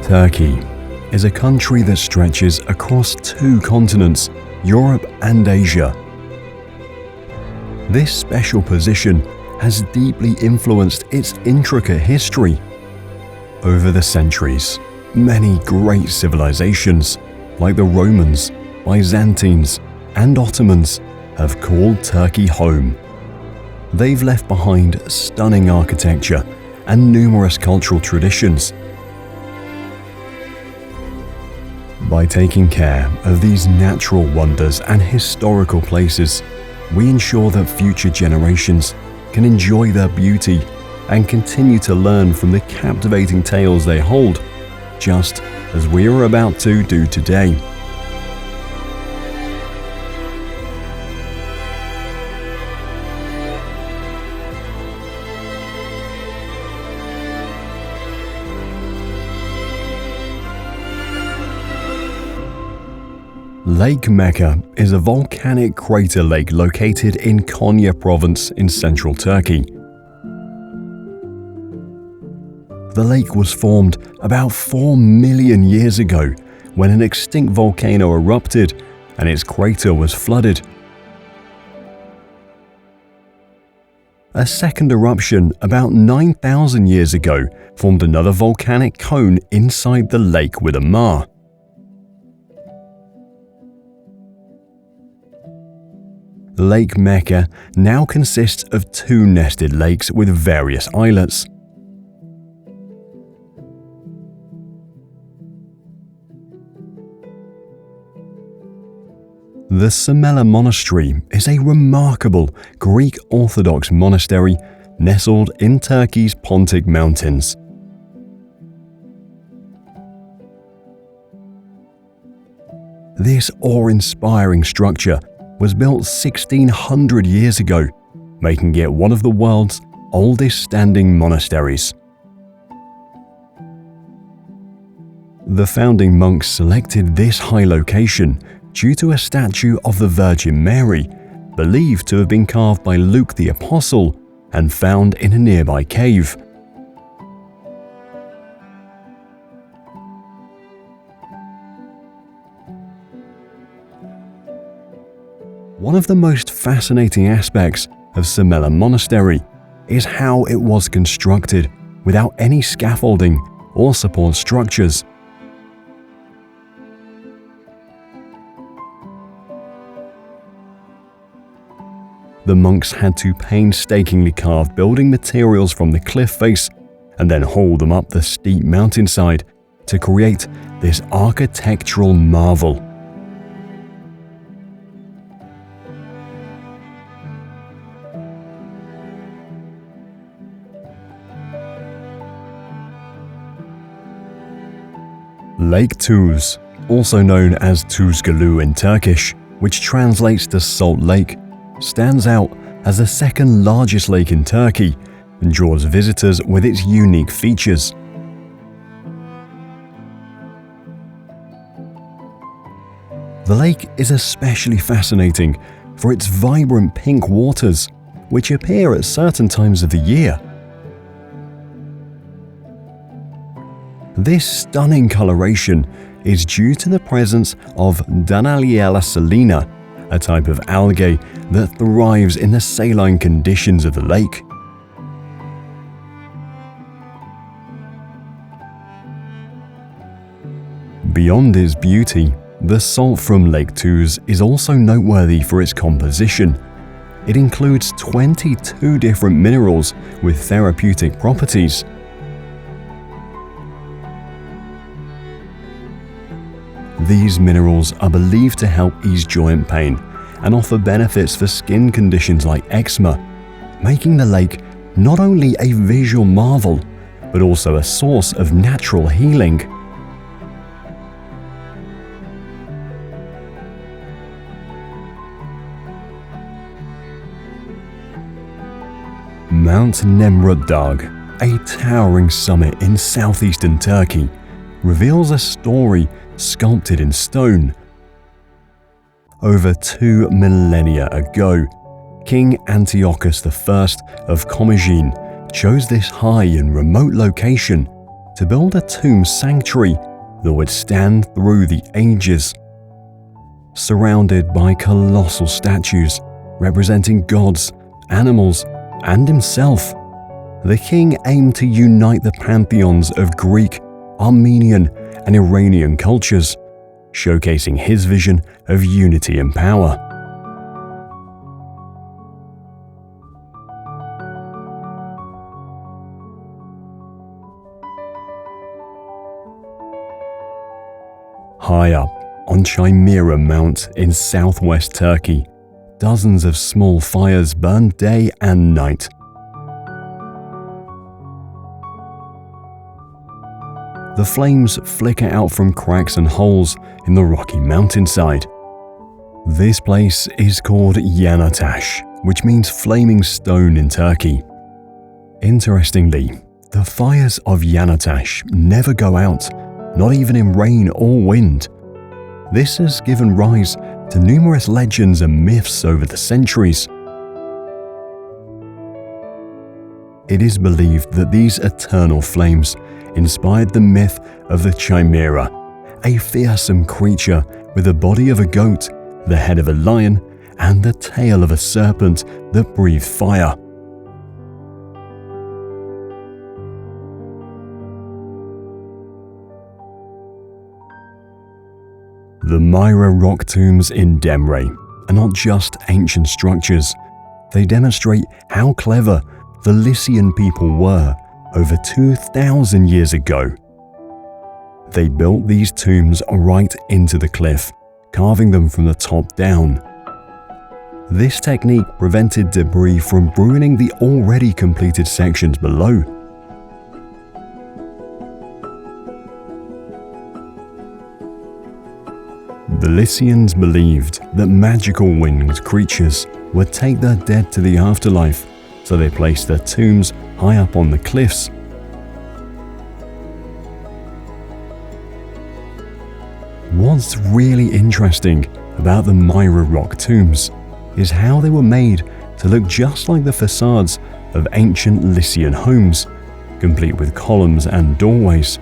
Turkey is a country that stretches across two continents, Europe and Asia. This special position has deeply influenced its intricate history. Over the centuries, many great civilizations, like the Romans, Byzantines, and Ottomans, have called Turkey home. They've left behind stunning architecture and numerous cultural traditions. By taking care of these natural wonders and historical places, we ensure that future generations can enjoy their beauty and continue to learn from the captivating tales they hold, just as we are about to do today. Lake Meke is a volcanic crater lake located in Konya province in central Turkey. The lake was formed about 4 million years ago when an extinct volcano erupted and its crater was flooded. A second eruption about 9,000 years ago formed another volcanic cone inside the lake with a maar. Lake Meke now consists of two nested lakes with various islets. The Sumela Monastery is a remarkable Greek Orthodox monastery nestled in Turkey's Pontic Mountains. This awe-inspiring structure was built 1,600 years ago, making it one of the world's oldest standing monasteries. The founding monks selected this high location due to a statue of the Virgin Mary, believed to have been carved by Luke the Apostle and found in a nearby cave. One of the most fascinating aspects of Sumela Monastery is how it was constructed without any scaffolding or support structures. The monks had to painstakingly carve building materials from the cliff face and then haul them up the steep mountainside to create this architectural marvel. Lake Tuz, also known as Tuzgalu in Turkish, which translates to Salt Lake, stands out as the second largest lake in Turkey and draws visitors with its unique features. The lake is especially fascinating for its vibrant pink waters, which appear at certain times of the year. This stunning coloration is due to the presence of Danaliella salina, a type of algae that thrives in the saline conditions of the lake. Beyond its beauty, the salt from Lake Tuz is also noteworthy for its composition. It includes 22 different minerals with therapeutic properties. These minerals are believed to help ease joint pain and offer benefits for skin conditions like eczema, making the lake not only a visual marvel, but also a source of natural healing. Mount Nemrut Dağ, a towering summit in southeastern Turkey, reveals a story sculpted in stone. Over 2 millennia ago, King Antiochus I of Commagene chose this high and remote location to build a tomb sanctuary that would stand through the ages. Surrounded by colossal statues representing gods, animals, and himself, the king aimed to unite the pantheons of Greek, Armenian, and Iranian cultures, showcasing his vision of unity and power. High up on Chimera Mount in southwest Turkey, dozens of small fires burn day and night. The flames flicker out from cracks and holes in the rocky mountainside. This place is called Yanartaş, which means flaming stone in Turkey. Interestingly, the fires of Yanartaş never go out, not even in rain or wind. This has given rise to numerous legends and myths over the centuries. It is believed that these eternal flames inspired the myth of the Chimera, a fearsome creature with the body of a goat, the head of a lion, and the tail of a serpent that breathed fire. The Myra rock tombs in Demre are not just ancient structures, they demonstrate how clever the Lycian people were over 2,000 years ago. They built these tombs right into the cliff, carving them from the top down. This technique prevented debris from ruining the already completed sections below. The Lycians believed that magical winged creatures would take their dead to the afterlife, so they placed their tombs high up on the cliffs. What's really interesting about the Myra rock tombs is how they were made to look just like the facades of ancient Lycian homes, complete with columns and doorways.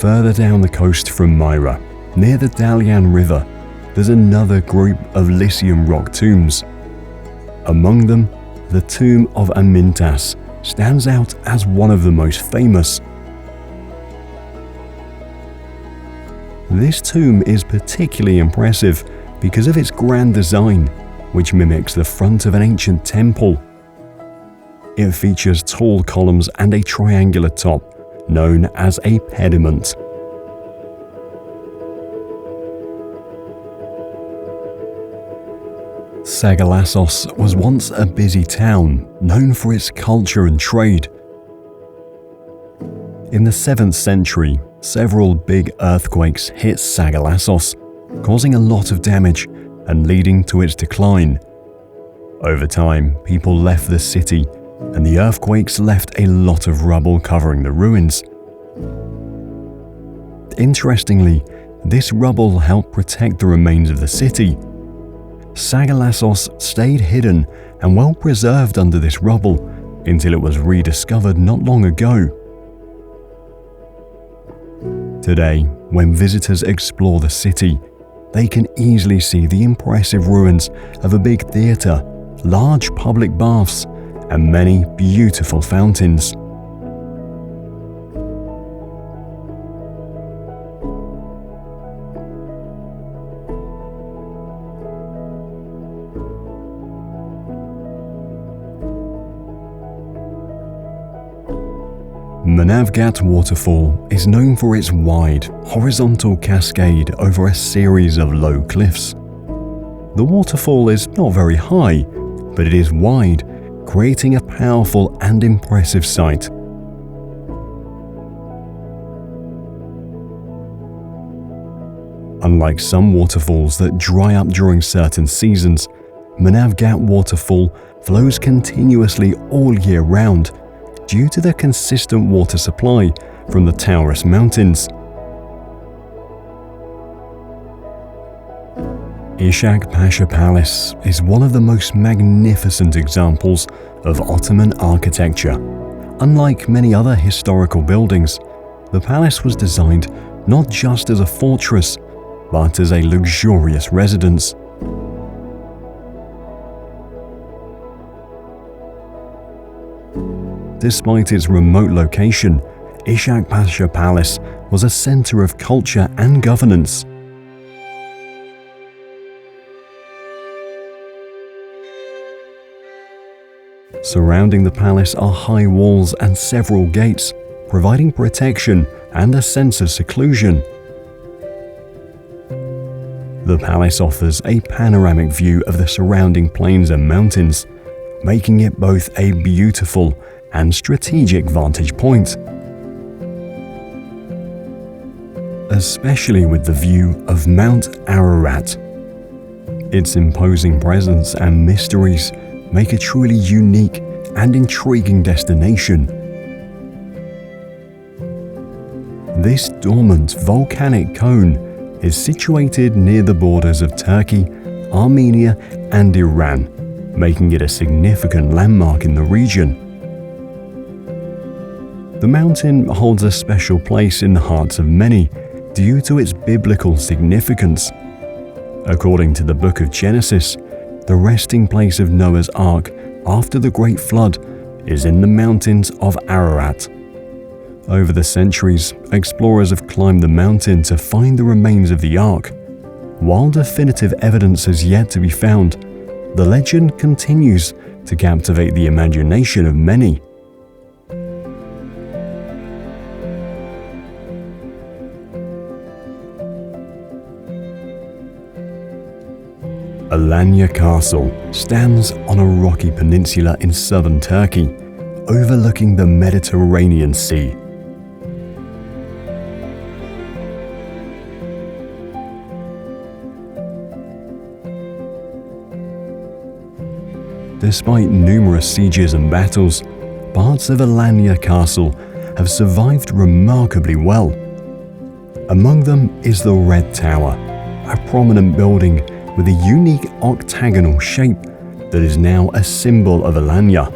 Further down the coast from Myra, near the Dalyan River, there's another group of Lycian rock tombs. Among them, the tomb of Amintas stands out as one of the most famous. This tomb is particularly impressive because of its grand design, which mimics the front of an ancient temple. It features tall columns and a triangular top, known as a pediment. Sagalassos was once a busy town, known for its culture and trade. In the 7th century, several big earthquakes hit Sagalassos, causing a lot of damage and leading to its decline. Over time, people left the city, and the earthquakes left a lot of rubble covering the ruins. Interestingly, this rubble helped protect the remains of the city. Sagalassos stayed hidden and well preserved under this rubble until it was rediscovered not long ago. Today, when visitors explore the city, they can easily see the impressive ruins of a big theatre, large public baths, and many beautiful fountains. Manavgat Waterfall is known for its wide, horizontal cascade over a series of low cliffs. The waterfall is not very high, but it is wide, creating a powerful and impressive sight. Unlike some waterfalls that dry up during certain seasons, Manavgat Waterfall flows continuously all year round due to the consistent water supply from the Taurus Mountains. Ishak Pasha Palace is one of the most magnificent examples of Ottoman architecture. Unlike many other historical buildings, the palace was designed not just as a fortress, but as a luxurious residence. Despite its remote location, Ishak Pasha Palace was a center of culture and governance. Surrounding the palace are high walls and several gates, providing protection and a sense of seclusion. The palace offers a panoramic view of the surrounding plains and mountains, making it both a beautiful and strategic vantage point. Especially with the view of Mount Ararat. Its imposing presence and mysteries make a truly unique and intriguing destination. This dormant volcanic cone is situated near the borders of Turkey, Armenia, and Iran, making it a significant landmark in the region. The mountain holds a special place in the hearts of many due to its biblical significance. According to the book of Genesis, the resting place of Noah's Ark after the Great Flood is in the mountains of Ararat. Over the centuries, explorers have climbed the mountain to find the remains of the Ark. While definitive evidence has yet to be found, the legend continues to captivate the imagination of many. Alanya Castle stands on a rocky peninsula in southern Turkey, overlooking the Mediterranean Sea. Despite numerous sieges and battles, parts of Alanya Castle have survived remarkably well. Among them is the Red Tower, a prominent building with a unique octagonal shape that is now a symbol of Alanya.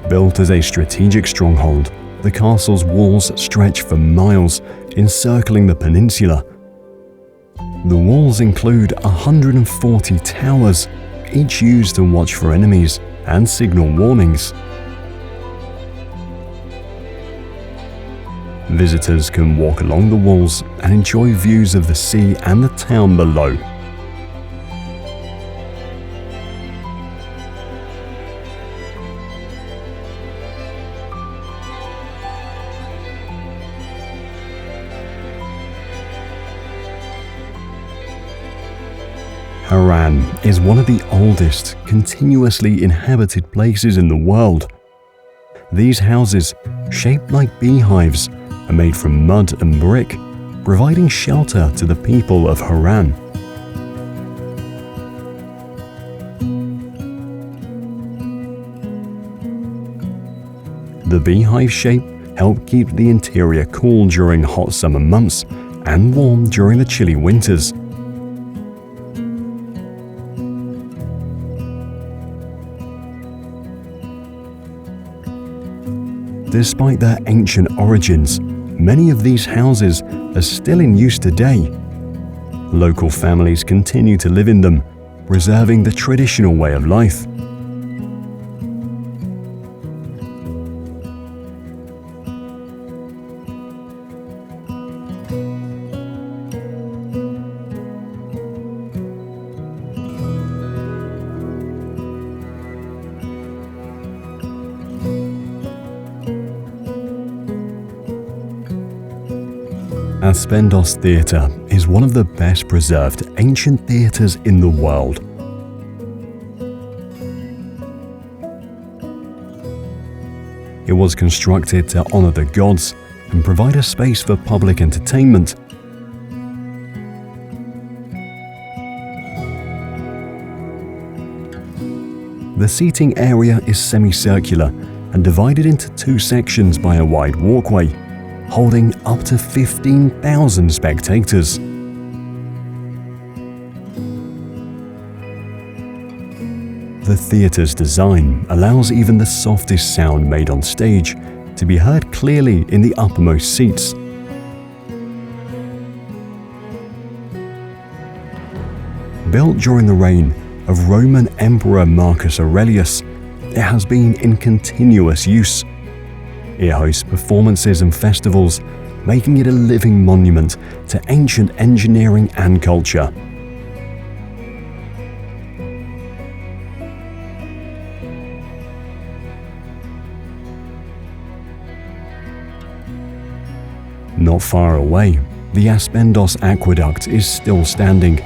Built as a strategic stronghold, the castle's walls stretch for miles, encircling the peninsula. The walls include 140 towers, each used to watch for enemies and signal warnings. Visitors can walk along the walls and enjoy views of the sea and the town below. Harran is one of the oldest continuously inhabited places in the world. These houses, shaped like beehives, are made from mud and brick, providing shelter to the people of Harran. The beehive shape helped keep the interior cool during hot summer months and warm during the chilly winters. Despite their ancient origins, many of these houses are still in use today. Local families continue to live in them, preserving the traditional way of life. Aspendos Theatre is one of the best preserved ancient theatres in the world. It was constructed to honour the gods and provide a space for public entertainment. The seating area is semicircular and divided into two sections by a wide walkway, holding up to 15,000 spectators. The theatre's design allows even the softest sound made on stage to be heard clearly in the uppermost seats. Built during the reign of Roman Emperor Marcus Aurelius, it has been in continuous use. It hosts performances and festivals, making it a living monument to ancient engineering and culture. Not far away, the Aspendos aqueduct is still standing,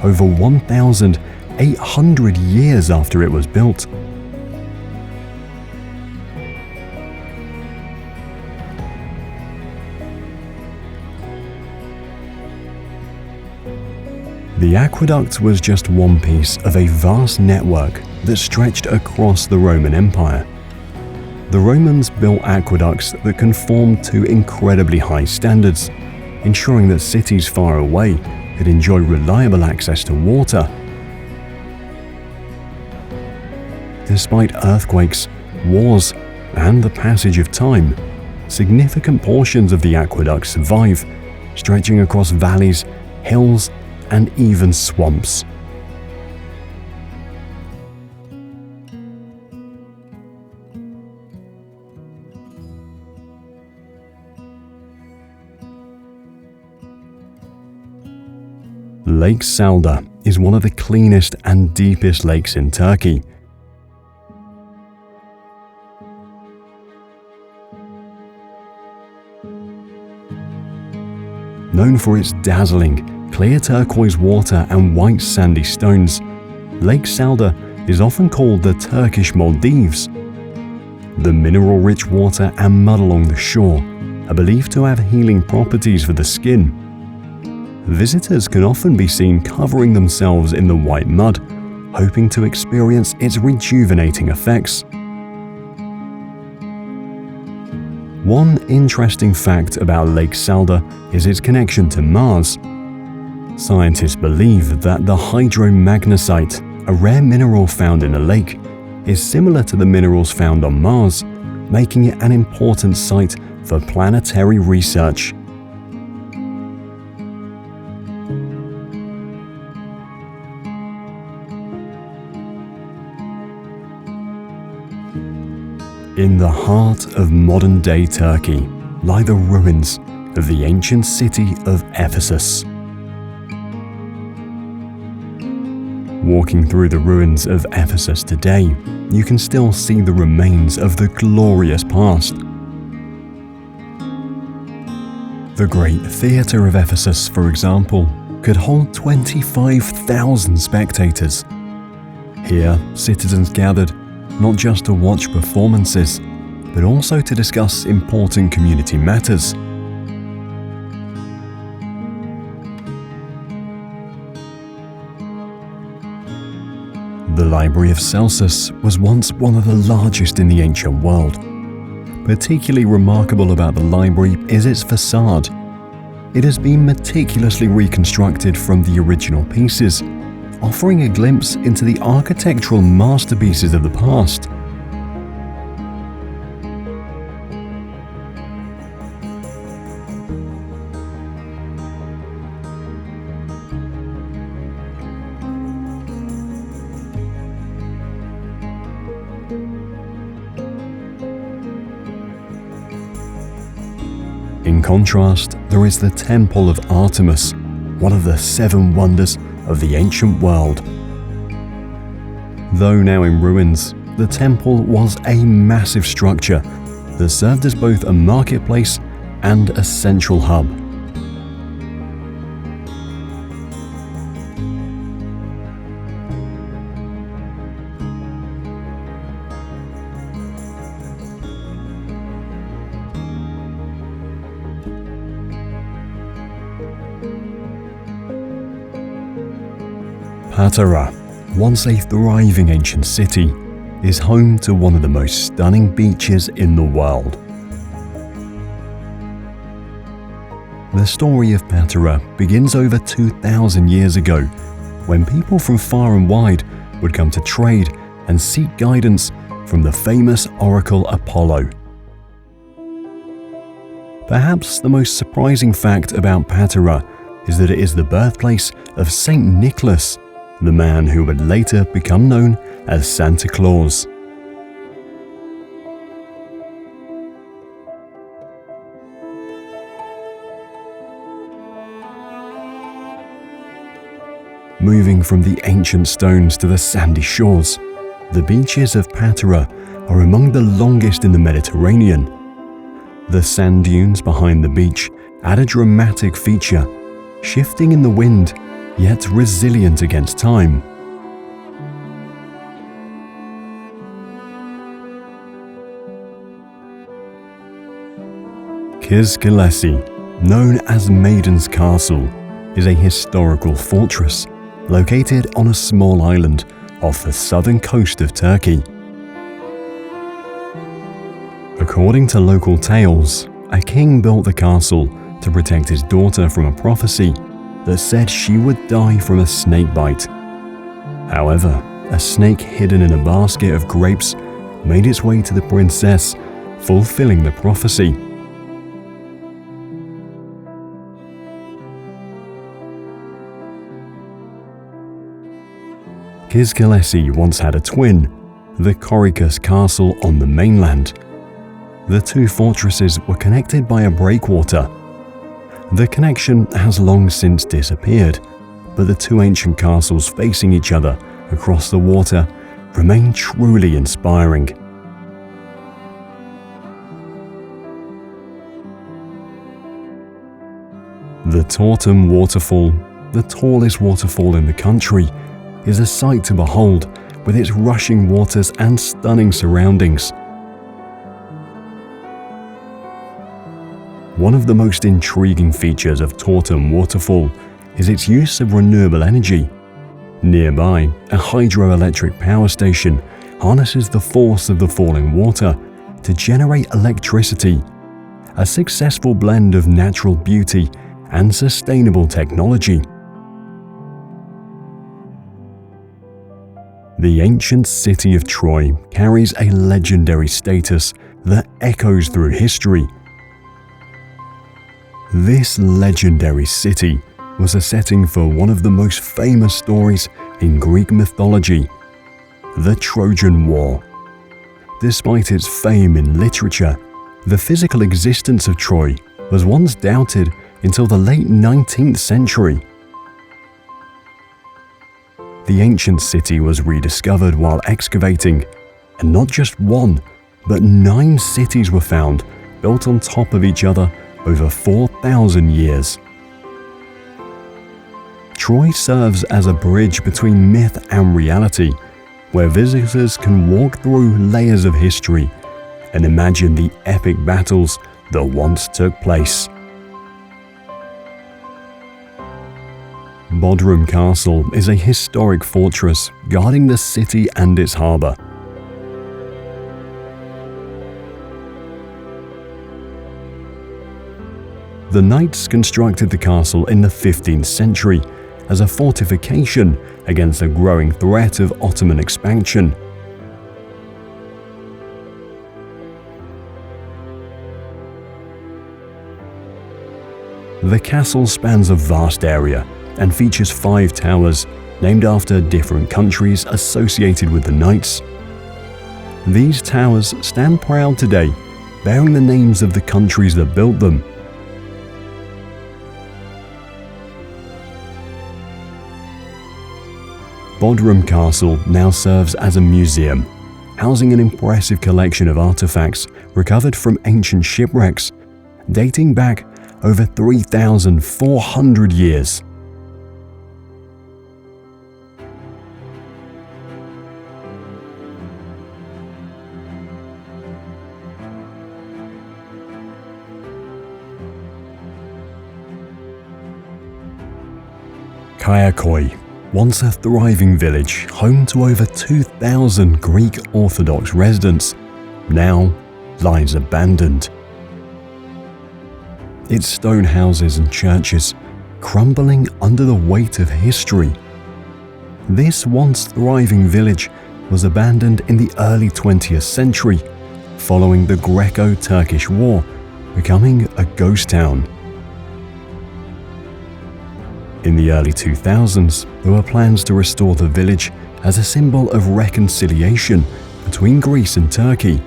over 1,800 years after it was built. The aqueduct was just one piece of a vast network that stretched across the Roman Empire. The Romans built aqueducts that conformed to incredibly high standards, ensuring that cities far away could enjoy reliable access to water. Despite earthquakes, wars, and the passage of time, significant portions of the aqueduct survive, stretching across valleys, hills, and even swamps. Lake Salda is one of the cleanest and deepest lakes in Turkey. Known for its dazzling, clear turquoise water and white sandy stones, Lake Salda is often called the Turkish Maldives. The mineral-rich water and mud along the shore are believed to have healing properties for the skin. Visitors can often be seen covering themselves in the white mud, hoping to experience its rejuvenating effects. One interesting fact about Lake Salda is its connection to Mars. Scientists believe that the hydromagnesite, a rare mineral found in a lake, is similar to the minerals found on Mars, making it an important site for planetary research. In the heart of modern-day Turkey lie the ruins of the ancient city of Ephesus. Walking through the ruins of Ephesus today, you can still see the remains of the glorious past. The Great Theatre of Ephesus, for example, could hold 25,000 spectators. Here, citizens gathered not just to watch performances, but also to discuss important community matters. The Library of Celsus was once one of the largest in the ancient world. Particularly remarkable about the library is its facade. It has been meticulously reconstructed from the original pieces, offering a glimpse into the architectural masterpieces of the past. In contrast, there is the Temple of Artemis, one of the 7 wonders of the ancient world. Though now in ruins, the temple was a massive structure that served as both a marketplace and a central hub. Patara, once a thriving ancient city, is home to one of the most stunning beaches in the world. The story of Patara begins over 2,000 years ago, when people from far and wide would come to trade and seek guidance from the famous oracle Apollo. Perhaps the most surprising fact about Patara is that it is the birthplace of Saint Nicholas, the man who would later become known as Santa Claus. Moving from the ancient stones to the sandy shores, the beaches of Patara are among the longest in the Mediterranean. The sand dunes behind the beach add a dramatic feature, shifting in the wind, yet resilient against time. Kizgilesi, known as Maiden's Castle, is a historical fortress located on a small island off the southern coast of Turkey. According to local tales, a king built the castle to protect his daughter from a prophecy that said she would die from a snake bite. However, a snake hidden in a basket of grapes made its way to the princess, fulfilling the prophecy. Kizgilesi once had a twin, the Korikos Castle on the mainland. The two fortresses were connected by a breakwater. The connection has long since disappeared, but the two ancient castles facing each other across the water remain truly inspiring. The Bodrum Waterfall, the tallest waterfall in the country, is a sight to behold with its rushing waters and stunning surroundings. One of the most intriguing features of Bodrum Waterfall is its use of renewable energy. Nearby, a hydroelectric power station harnesses the force of the falling water to generate electricity, a successful blend of natural beauty and sustainable technology. The ancient city of Troy carries a legendary status that echoes through history. This legendary city was a setting for one of the most famous stories in Greek mythology, the Trojan War. Despite its fame in literature, the physical existence of Troy was once doubted until the late 19th century. The ancient city was rediscovered while excavating, and not just one, but 9 cities were found built on top of each other over 4,000 years. Troy serves as a bridge between myth and reality, where visitors can walk through layers of history and imagine the epic battles that once took place. Bodrum Castle is a historic fortress guarding the city and its harbour. The knights constructed the castle in the 15th century as a fortification against the growing threat of Ottoman expansion. The castle spans a vast area and features 5 towers named after different countries associated with the knights. These towers stand proud today, bearing the names of the countries that built them. Bodrum Castle now serves as a museum, housing an impressive collection of artifacts recovered from ancient shipwrecks, dating back over 3,400 years. Kayakoi, once a thriving village home to over 2,000 Greek Orthodox residents, now lies abandoned. Its stone houses and churches crumbling under the weight of history. This once thriving village was abandoned in the early 20th century, following the Greco-Turkish War, becoming a ghost town. In the early 2000s, there were plans to restore the village as a symbol of reconciliation between Greece and Turkey.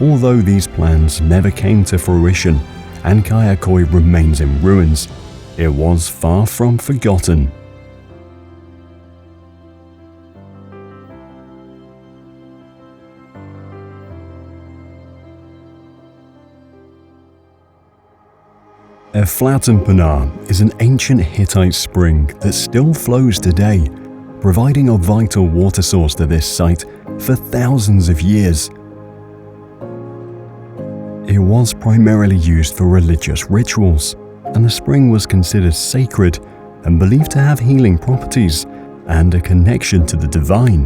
Although these plans never came to fruition and Kayakoi remains in ruins, it was far from forgotten. Eflatun is an ancient Hittite spring that still flows today, providing a vital water source to this site for thousands of years. It was primarily used for religious rituals, and the spring was considered sacred and believed to have healing properties and a connection to the divine.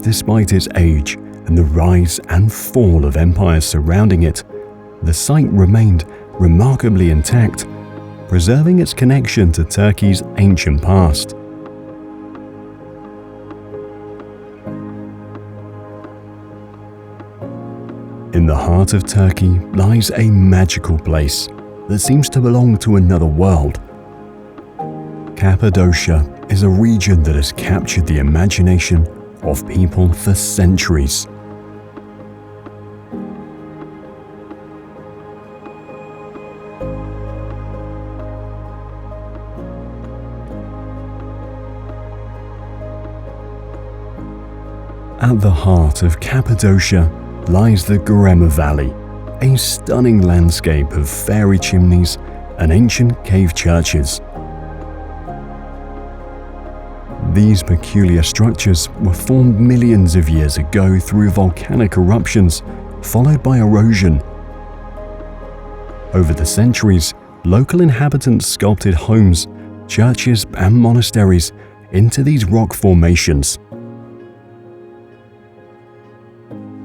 Despite its age and the rise and fall of empires surrounding it, the site remained remarkably intact, preserving its connection to Turkey's ancient past. In the heart of Turkey lies a magical place that seems to belong to another world. Cappadocia is a region that has captured the imagination of people for centuries. At the heart of Cappadocia lies the Gurema Valley, a stunning landscape of fairy chimneys and ancient cave churches. These peculiar structures were formed millions of years ago through volcanic eruptions, followed by erosion. Over the centuries, local inhabitants sculpted homes, churches, and monasteries into these rock formations.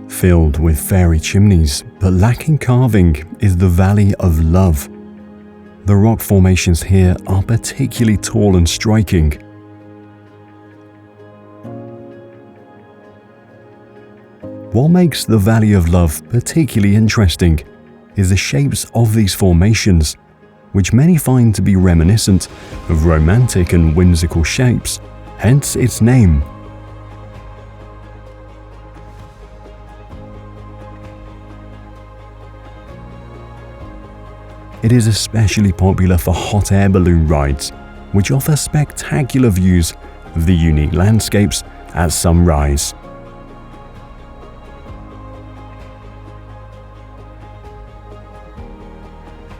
Filled with fairy chimneys but lacking carving is the Valley of Love. The rock formations here are particularly tall and striking. What makes the Valley of Love particularly interesting is the shapes of these formations, which many find to be reminiscent of romantic and whimsical shapes, hence its name. It is especially popular for hot air balloon rides, which offer spectacular views of the unique landscapes at sunrise.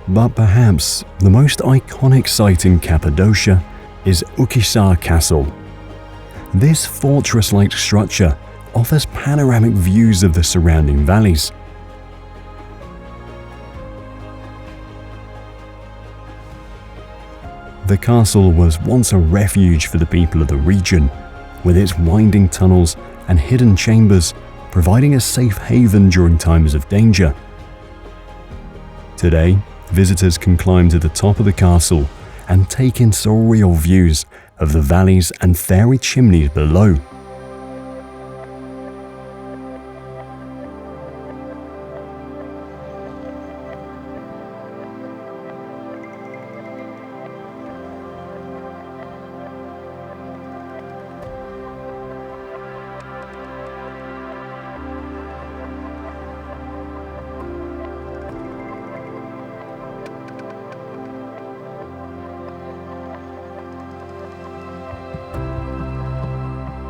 But perhaps the most iconic site in Cappadocia is Ukhisar Castle. This fortress-like structure offers panoramic views of the surrounding valleys. The castle was once a refuge for the people of the region, with its winding tunnels and hidden chambers providing a safe haven during times of danger. Today, visitors can climb to the top of the castle and take in surreal views of the valleys and fairy chimneys below.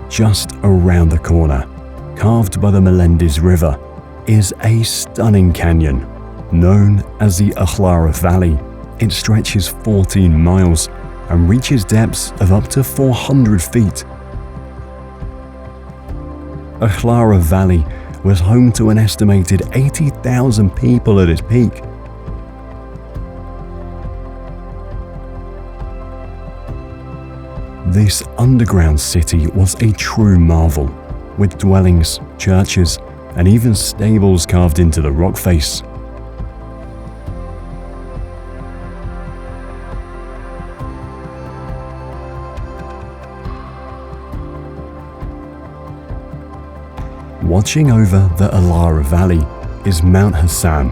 Just around the corner, carved by the Melendez River, is a stunning canyon known as the Ahlara Valley. It stretches 14 miles and reaches depths of up to 400 feet. Ahlara Valley was home to an estimated 80,000 people at its peak. This underground city was a true marvel, with dwellings, churches, and even stables carved into the rock face. Watching over the Alara Valley is Mount Hassan.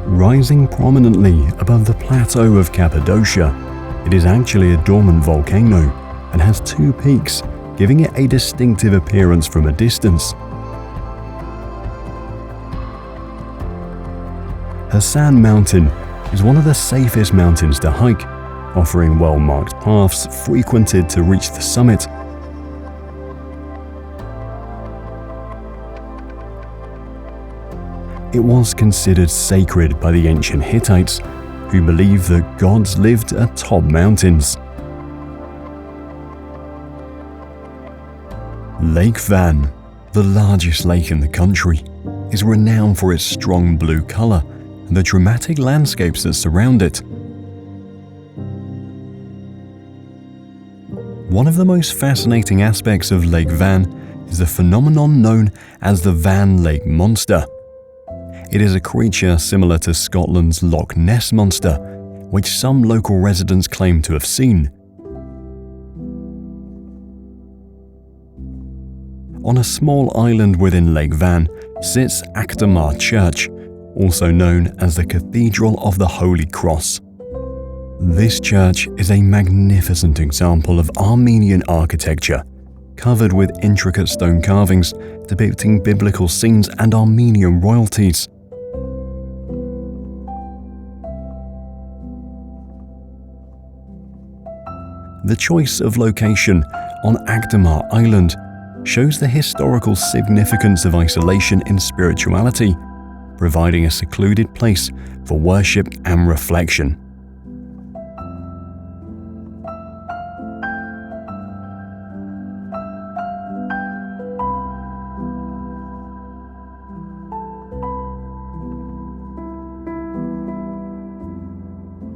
Rising prominently above the plateau of Cappadocia, it is actually a dormant volcano and has two peaks, giving it a distinctive appearance from a distance. Hassan Mountain is one of the safest mountains to hike, offering well-marked paths frequented to reach the summit. It was considered sacred by the ancient Hittites, who believed that gods lived atop mountains. Lake Van, the largest lake in the country, is renowned for its strong blue color and the dramatic landscapes that surround it. One of the most fascinating aspects of Lake Van is the phenomenon known as the Van Lake Monster. It is a creature similar to Scotland's Loch Ness Monster, which some local residents claim to have seen. On a small island within Lake Van sits Akdamar Church, also known as the Cathedral of the Holy Cross. This church is a magnificent example of Armenian architecture, covered with intricate stone carvings depicting biblical scenes and Armenian royalties. The choice of location on Akdamar Island shows the historical significance of isolation in spirituality, providing a secluded place for worship and reflection.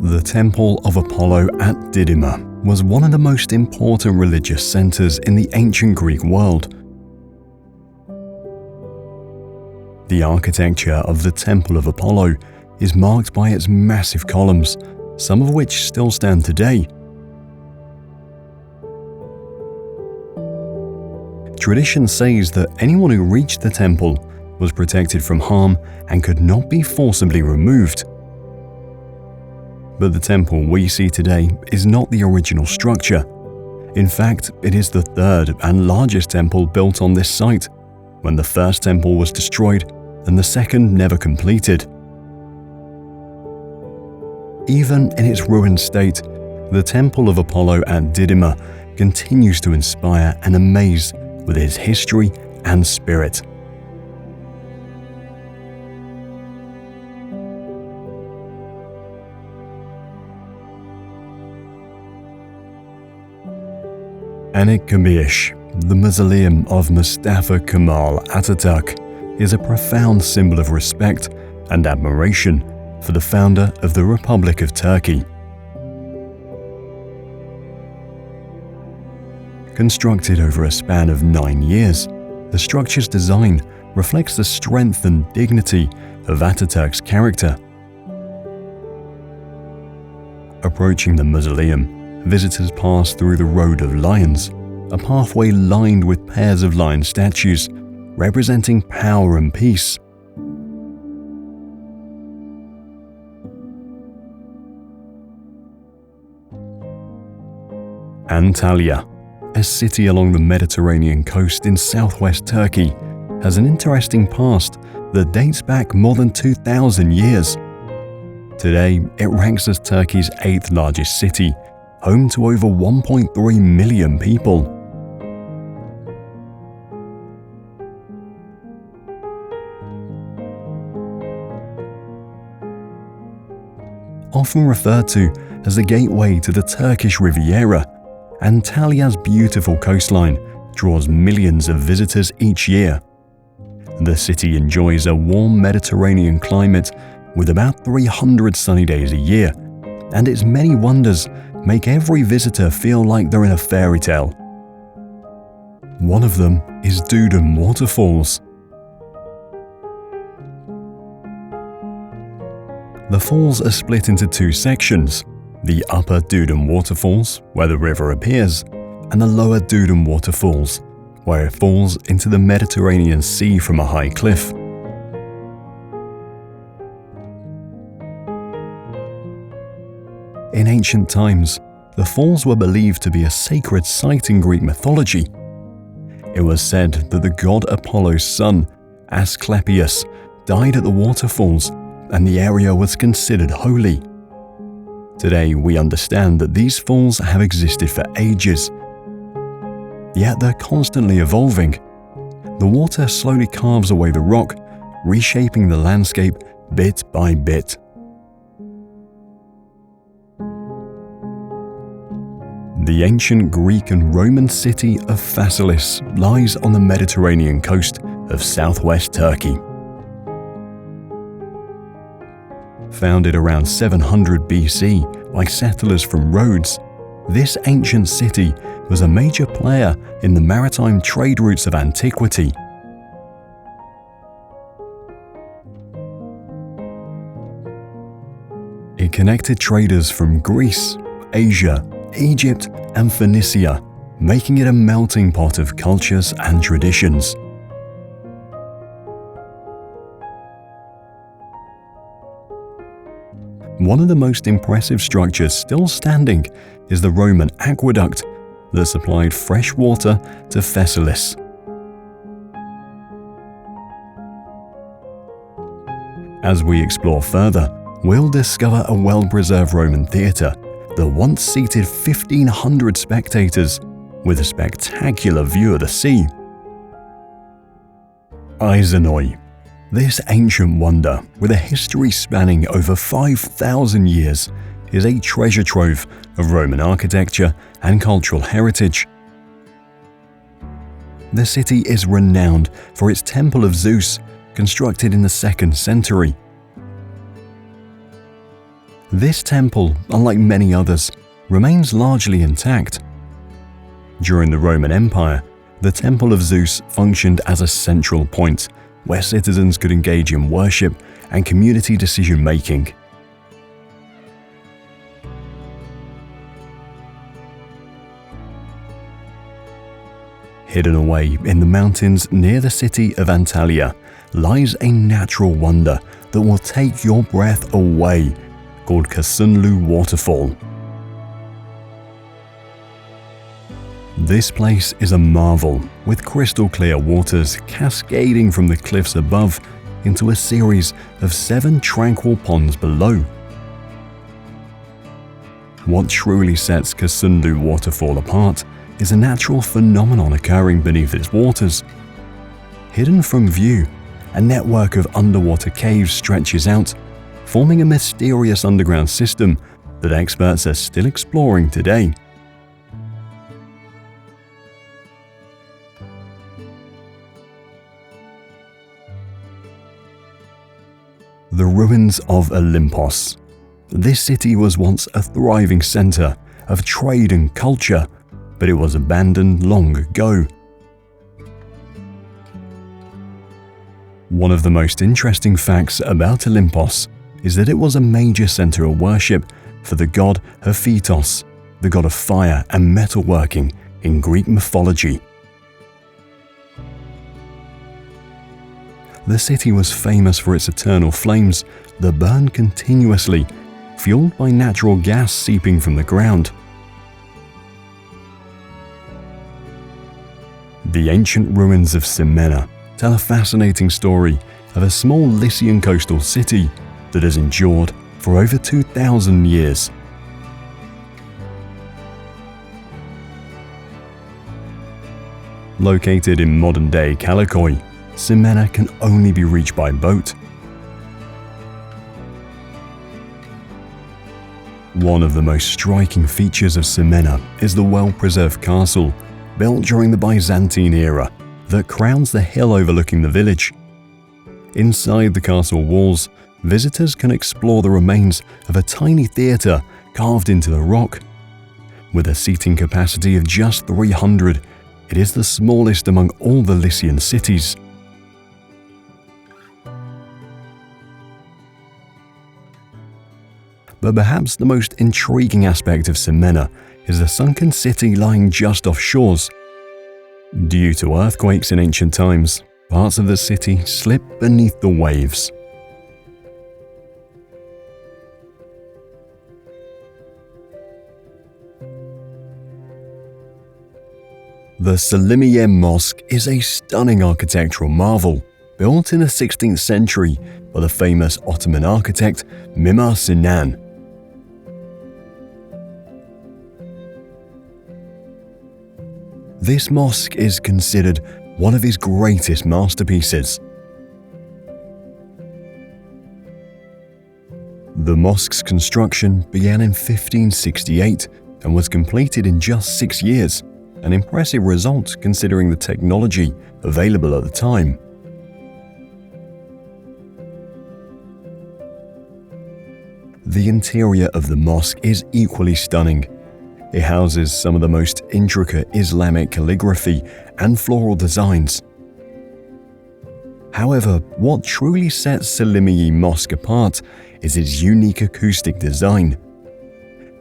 The Temple of Apollo at Didyma was one of the most important religious centers in the ancient Greek world. The architecture of the Temple of Apollo is marked by its massive columns, some of which still stand today. Tradition says that anyone who reached the temple was protected from harm and could not be forcibly removed. But the temple we see today is not the original structure. In fact, it is the third and largest temple built on this site, when the first temple was destroyed and the second never completed. Even in its ruined state, the Temple of Apollo at Didyma continues to inspire and amaze with its history and spirit. Anıtkabir, the mausoleum of Mustafa Kemal Atatürk, is a profound symbol of respect and admiration for the founder of the Republic of Turkey. Constructed over a span of 9 years, the structure's design reflects the strength and dignity of Atatürk's character. Approaching the mausoleum, visitors pass through the Road of Lions, a pathway lined with pairs of lion statues representing power and peace. Antalya, a city along the Mediterranean coast in southwest Turkey, has an interesting past that dates back more than 2,000 years. Today, it ranks as Turkey's 8th largest city, home to over 1.3 million people. Often referred to as the gateway to the Turkish Riviera, Antalya's beautiful coastline draws millions of visitors each year. The city enjoys a warm Mediterranean climate with about 300 sunny days a year, and its many wonders make every visitor feel like they're in a fairy tale. One of them is Bodrum Waterfalls. The falls are split into two sections, the upper Bodrum Waterfalls, where the river appears, and the lower Bodrum Waterfalls, where it falls into the Mediterranean Sea from a high cliff. In ancient times, the falls were believed to be a sacred site in Greek mythology. It was said that the god Apollo's son, Asclepius, died at the waterfalls, and the area was considered holy. Today, we understand that these falls have existed for ages, yet they're constantly evolving. The water slowly carves away the rock, reshaping the landscape bit by bit. The ancient Greek and Roman city of Phaselis lies on the Mediterranean coast of southwest Turkey. Founded around 700 BC by settlers from Rhodes, this ancient city was a major player in the maritime trade routes of antiquity. It connected traders from Greece, Asia, Egypt, and Phoenicia, making it a melting pot of cultures and traditions. One of the most impressive structures still standing is the Roman aqueduct that supplied fresh water to Phaselis. As we explore further, we'll discover a well-preserved Roman theatre that once seated 1,500 spectators with a spectacular view of the sea. Izanoi. This ancient wonder, with a history spanning over 5,000 years, is a treasure trove of Roman architecture and cultural heritage. The city is renowned for its Temple of Zeus, constructed in the 2nd century. This temple, unlike many others, remains largely intact. During the Roman Empire, the Temple of Zeus functioned as a central point where citizens could engage in worship and community decision-making. Hidden away in the mountains near the city of Antalya lies a natural wonder that will take your breath away, called Köprülü Waterfall. This place is a marvel, with crystal clear waters cascading from the cliffs above into a series of 7 tranquil ponds below. What truly sets Köprülü Waterfall apart is a natural phenomenon occurring beneath its waters. Hidden from view, a network of underwater caves stretches out, forming a mysterious underground system that experts are still exploring today. The ruins of Olympos. This city was once a thriving center of trade and culture, but it was abandoned long ago. One of the most interesting facts about Olympos is that it was a major center of worship for the god Hephaestus, the god of fire and metalworking in Greek mythology. The city was famous for its eternal flames that burn continuously, fueled by natural gas seeping from the ground. The ancient ruins of Sumela tell a fascinating story of a small Lycian coastal city that has endured for over 2,000 years. Located in modern-day Karakoi, Sumela can only be reached by boat. One of the most striking features of Sumela is the well-preserved castle, built during the Byzantine era, that crowns the hill overlooking the village. Inside the castle walls, visitors can explore the remains of a tiny theatre carved into the rock, With a seating capacity of just 300, it is the smallest among all the Lycian cities. But perhaps the most intriguing aspect of Sumela is the sunken city lying just off shores. Due to earthquakes in ancient times, parts of the city slip beneath the waves. The Selimiye Mosque is a stunning architectural marvel, built in the 16th century by the famous Ottoman architect Mimar Sinan. This mosque is considered one of his greatest masterpieces. The mosque's construction began in 1568 and was completed in just 6 years, an impressive result considering the technology available at the time. The interior of the mosque is equally stunning. It houses some of the most intricate Islamic calligraphy and floral designs. However, what truly sets Selimiye Mosque apart is its unique acoustic design.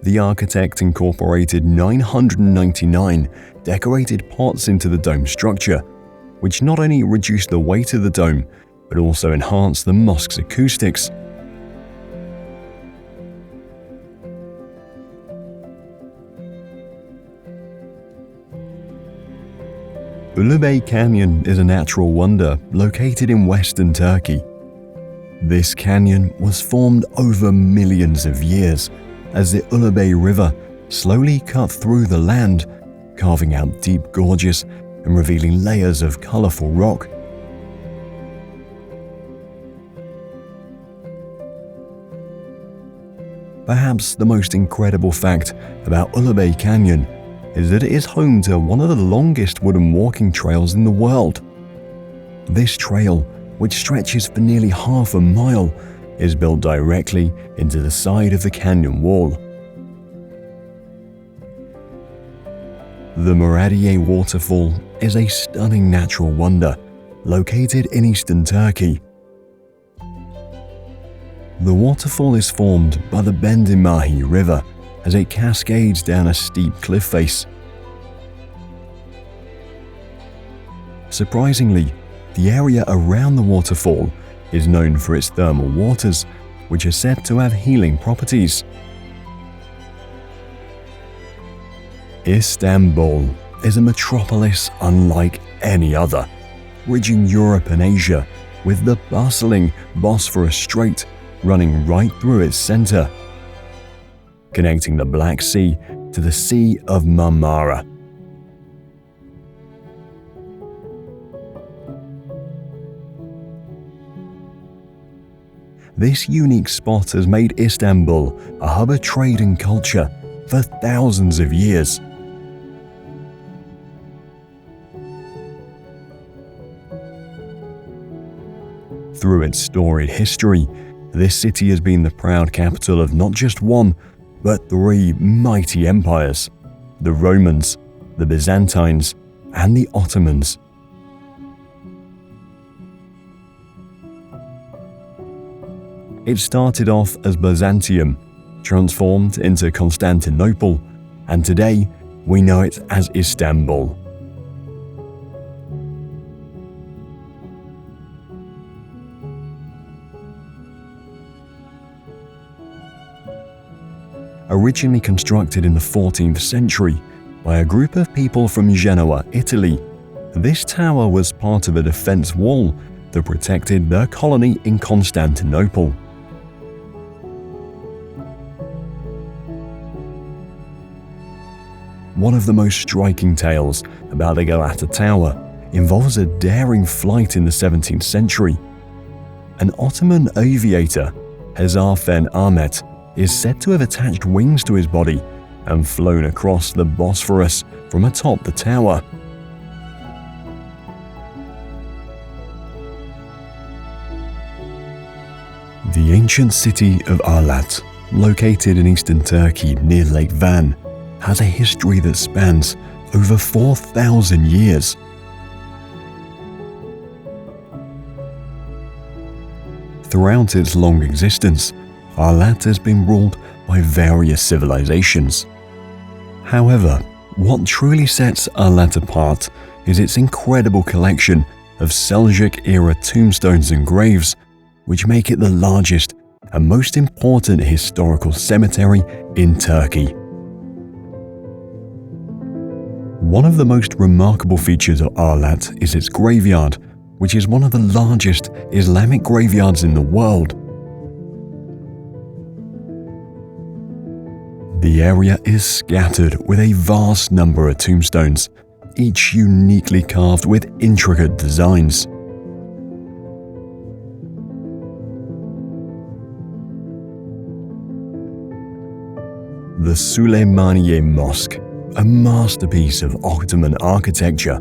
The architect incorporated 999 decorated pots into the dome structure, which not only reduced the weight of the dome, but also enhanced the mosque's acoustics. Ulubey Canyon is a natural wonder located in western Turkey. This canyon was formed over millions of years as the Ulubey River slowly cut through the land, carving out deep gorges and revealing layers of colorful rock. Perhaps the most incredible fact about Ulubey Canyon is that it is home to one of the longest wooden walking trails in the world. This trail, which stretches for nearly half a mile, is built directly into the side of the canyon wall. The Muradiye Waterfall is a stunning natural wonder located in eastern Turkey. The waterfall is formed by the Bendimahi River as it cascades down a steep cliff face. Surprisingly, the area around the waterfall is known for its thermal waters, which are said to have healing properties. Istanbul is a metropolis unlike any other, bridging Europe and Asia with the bustling Bosphorus Strait running right through its center, connecting the Black Sea to the Sea of Marmara. This unique spot has made Istanbul a hub of trade and culture for thousands of years. Through its storied history, this city has been the proud capital of not just one, but 3 mighty empires: the Romans, the Byzantines, and the Ottomans. It started off as Byzantium, transformed into Constantinople, and today we know it as Istanbul. Originally constructed in the 14th century by a group of people from Genoa, Italy, this tower was part of a defense wall that protected their colony in Constantinople. One of the most striking tales about the Galata Tower involves a daring flight in the 17th century. An Ottoman aviator, Hezarfen Ahmet, is said to have attached wings to his body and flown across the Bosphorus from atop the tower. The ancient city of Ararat, located in eastern Turkey near Lake Van, has a history that spans over 4,000 years. Throughout its long existence, Ararat has been ruled by various civilizations. However, what truly sets Ararat apart is its incredible collection of Seljuk-era tombstones and graves, which make it the largest and most important historical cemetery in Turkey. One of the most remarkable features of Ararat is its graveyard, which is one of the largest Islamic graveyards in the world. The area is scattered with a vast number of tombstones, each uniquely carved with intricate designs. The Süleymaniye Mosque, a masterpiece of Ottoman architecture.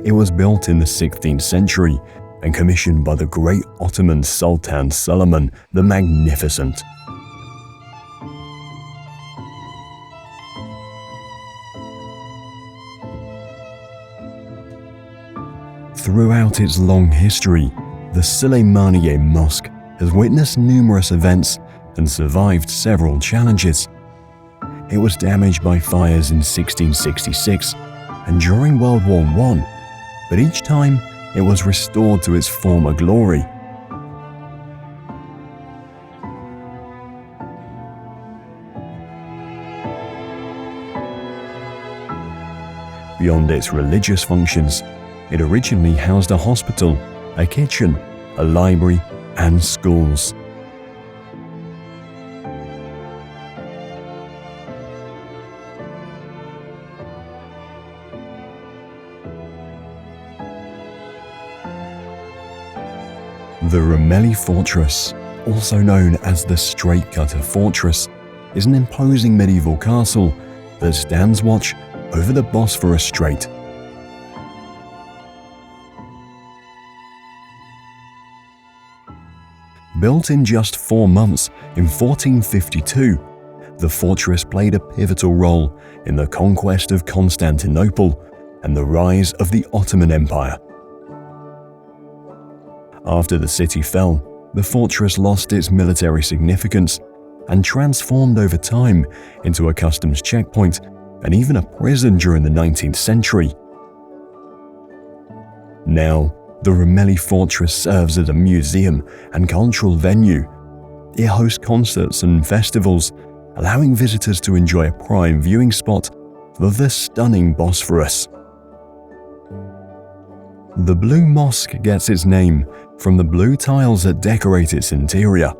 It was built in the 16th century and commissioned by the great Ottoman Sultan Suleiman the Magnificent. Throughout its long history, the Süleymaniye Mosque has witnessed numerous events and survived several challenges. It was damaged by fires in 1666 and during World War I, but each time it was restored to its former glory. Beyond its religious functions, it originally housed a hospital, a kitchen, a library, and schools. The Rumeli Fortress, also known as the Straight-Cutter Fortress, is an imposing medieval castle that stands watch over the Bosphorus Strait. Built in just 4 months in 1452, the fortress played a pivotal role in the conquest of Constantinople and the rise of the Ottoman Empire. After the city fell, the fortress lost its military significance and transformed over time into a customs checkpoint and even a prison during the 19th century. Now, the Rumeli Fortress serves as a museum and cultural venue. It hosts concerts and festivals, allowing visitors to enjoy a prime viewing spot of the stunning Bosphorus. The Blue Mosque gets its name from the blue tiles that decorate its interior.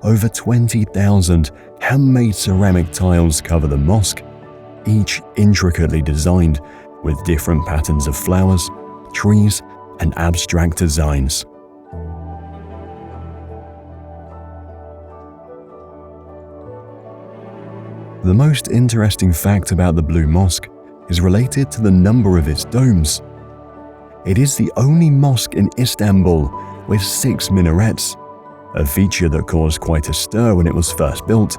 Over 20,000 handmade ceramic tiles cover the mosque, each intricately designed with different patterns of flowers, trees, and abstract designs. The most interesting fact about the Blue Mosque is related to the number of its domes. It is the only mosque in Istanbul with 6 minarets, a feature that caused quite a stir when it was first built.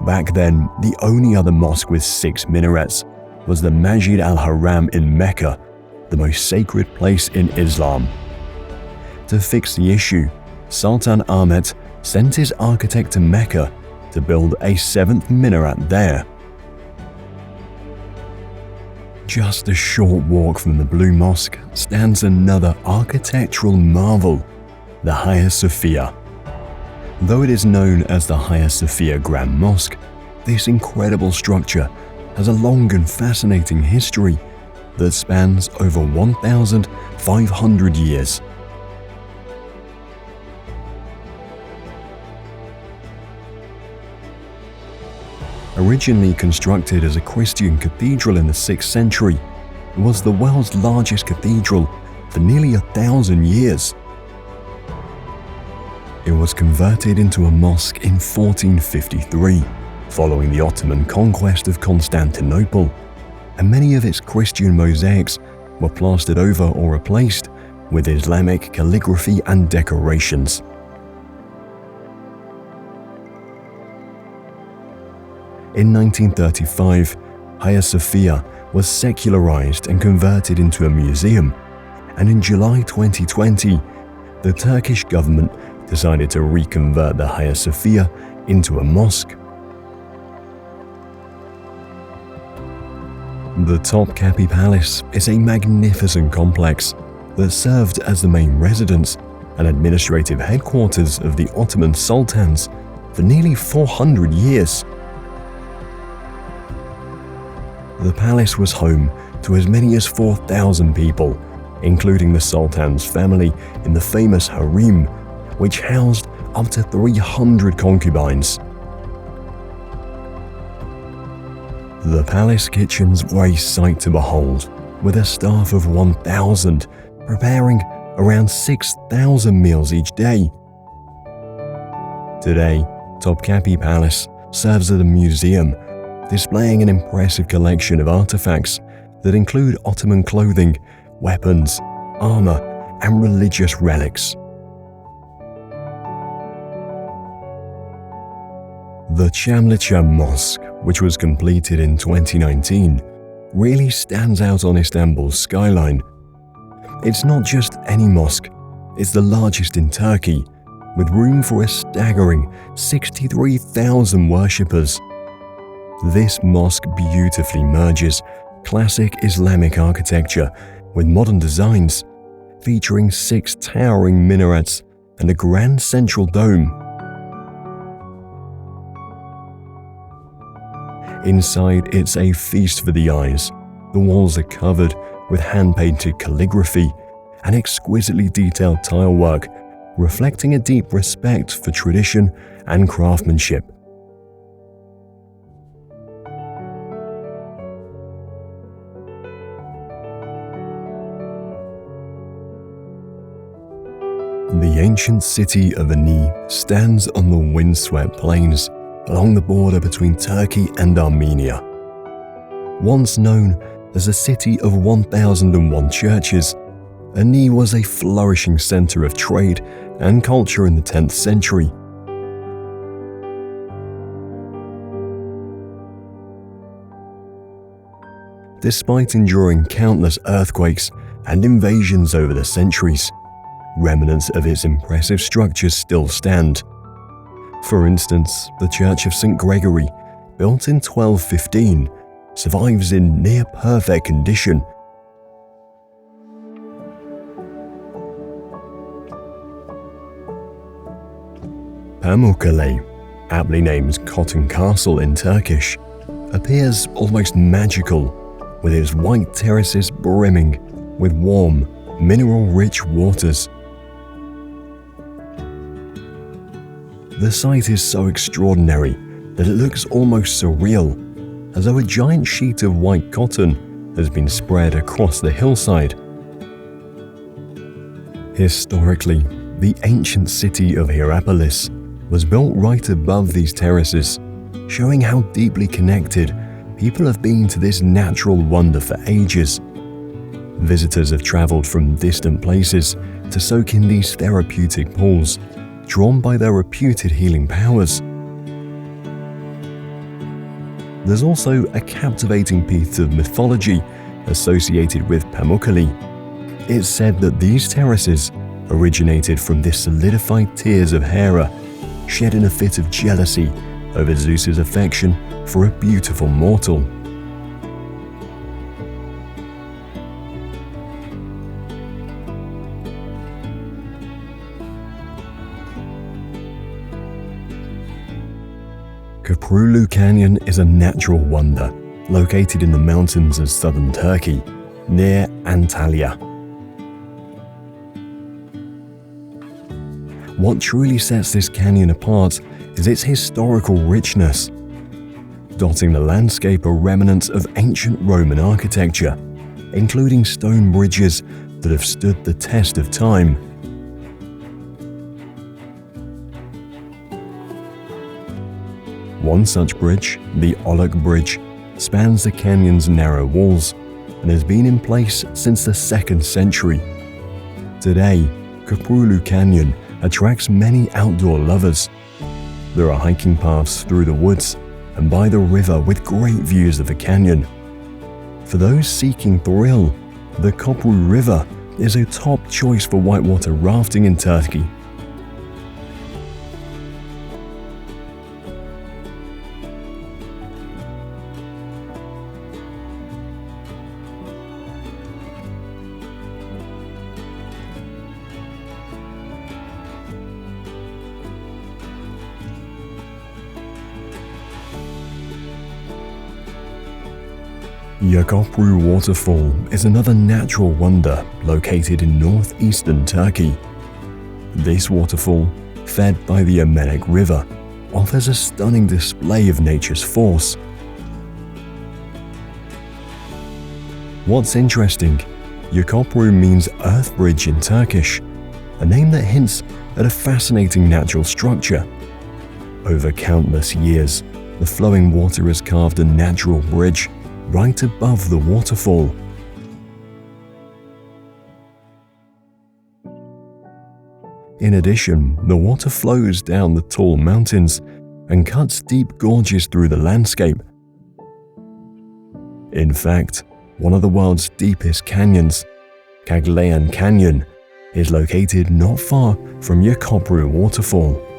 Back then, the only other mosque with 6 minarets was the Masjid al-Haram in Mecca, the most sacred place in Islam. To fix the issue, Sultan Ahmet sent his architect to Mecca to build a 7th minaret there. Just a short walk from the Blue Mosque stands another architectural marvel, the Hagia Sophia. Though it is known as the Hagia Sophia Grand Mosque, this incredible structure has a long and fascinating history that spans over 1,500 years. Originally constructed as a Christian cathedral in the 6th century, it was the world's largest cathedral for nearly 1,000 years. It was converted into a mosque in 1453, following the Ottoman conquest of Constantinople, and many of its Christian mosaics were plastered over or replaced with Islamic calligraphy and decorations. In 1935, Hagia Sophia was secularized and converted into a museum, and in July 2020, the Turkish government decided to reconvert the Hagia Sophia into a mosque. The Topkapi Palace is a magnificent complex that served as the main residence and administrative headquarters of the Ottoman sultans for nearly 400 years. The palace was home to as many as 4,000 people, including the sultan's family in the famous harem, which housed up to 300 concubines. The palace kitchens were a sight to behold, with a staff of 1,000 preparing around 6,000 meals each day. Today, Topkapi Palace serves as a museum, displaying an impressive collection of artifacts that include Ottoman clothing, weapons, armor, and religious relics. The Çamlıca Mosque, which was completed in 2019, really stands out on Istanbul's skyline. It's not just any mosque, it's the largest in Turkey, with room for a staggering 63,000 worshippers. This mosque beautifully merges classic Islamic architecture with modern designs, featuring 6 towering minarets and a grand central dome. Inside, it's a feast for the eyes. The walls are covered with hand-painted calligraphy and exquisitely detailed tile work, reflecting a deep respect for tradition and craftsmanship. The ancient city of Ani stands on the windswept plains along the border between Turkey and Armenia. Once known as a city of 1,001 churches, Ani was a flourishing center of trade and culture in the 10th century. Despite enduring countless earthquakes and invasions over the centuries, remnants of its impressive structures still stand. For instance, the Church of St. Gregory, built in 1215, survives in near-perfect condition. Pamukkale, aptly named Cotton Castle in Turkish, appears almost magical, with its white terraces brimming with warm, mineral-rich waters. The site is so extraordinary that it looks almost surreal, as though a giant sheet of white cotton has been spread across the hillside. Historically, the ancient city of Hierapolis was built right above these terraces, showing how deeply connected people have been to this natural wonder for ages. Visitors have traveled from distant places to soak in these therapeutic pools, drawn by their reputed healing powers. There's also a captivating piece of mythology associated with Pamukkale. It's said that these terraces originated from the solidified tears of Hera, shed in a fit of jealousy over Zeus's affection for a beautiful mortal. Köprülü Canyon is a natural wonder located in the mountains of southern Turkey, near Antalya. What truly sets this canyon apart is its historical richness. Dotting the landscape are remnants of ancient Roman architecture, including stone bridges that have stood the test of time. One such bridge, the Ulubey Bridge, spans the canyon's narrow walls and has been in place since the 2nd century. Today, Köprülü Canyon attracts many outdoor lovers. There are hiking paths through the woods, and by the river with great views of the canyon. For those seeking thrill, the Köprü River is a top choice for whitewater rafting in Turkey. Yerköprü Waterfall is another natural wonder located in northeastern Turkey. This waterfall, fed by the Irmenek River, offers a stunning display of nature's force. What's interesting, Yerköprü means earth bridge in Turkish, a name that hints at a fascinating natural structure. Over countless years, the flowing water has carved a natural bridge right above the waterfall. In addition, the water flows down the tall mountains and cuts deep gorges through the landscape. In fact, one of the world's deepest canyons, Ulubey Canyon, is located not far from Yerköprü Waterfall.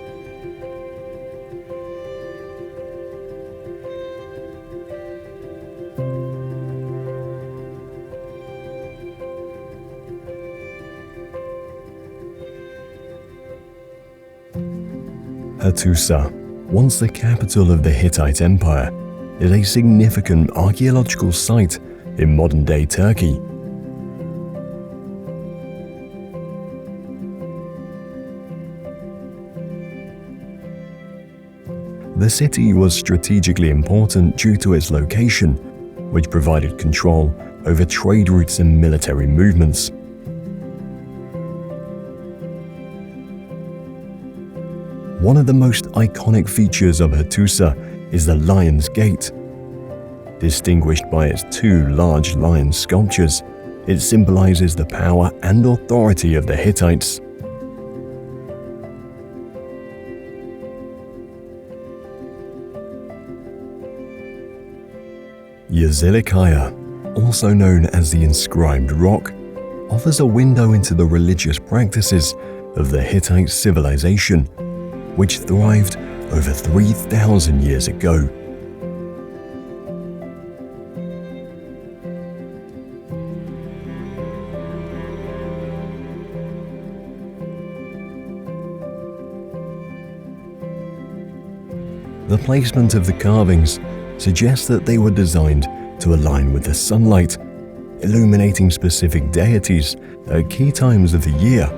Hattusa, once the capital of the Hittite Empire, is a significant archaeological site in modern-day Turkey. The city was strategically important due to its location, which provided control over trade routes and military movements. One of the most iconic features of Hattusa is the Lion's Gate. Distinguished by its two large lion sculptures, it symbolizes the power and authority of the Hittites. Yazılı, also known as the Inscribed Rock, offers a window into the religious practices of the Hittite civilization, which thrived over 3,000 years ago. The placement of the carvings suggests that they were designed to align with the sunlight, illuminating specific deities at key times of the year,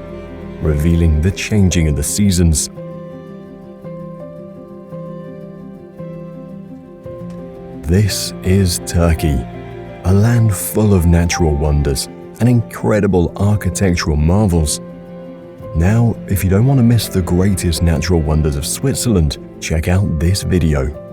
revealing the changing of the seasons. This is Turkey, a land full of natural wonders and incredible architectural marvels. Now, if you don't want to miss the greatest natural wonders of Switzerland, check out this video.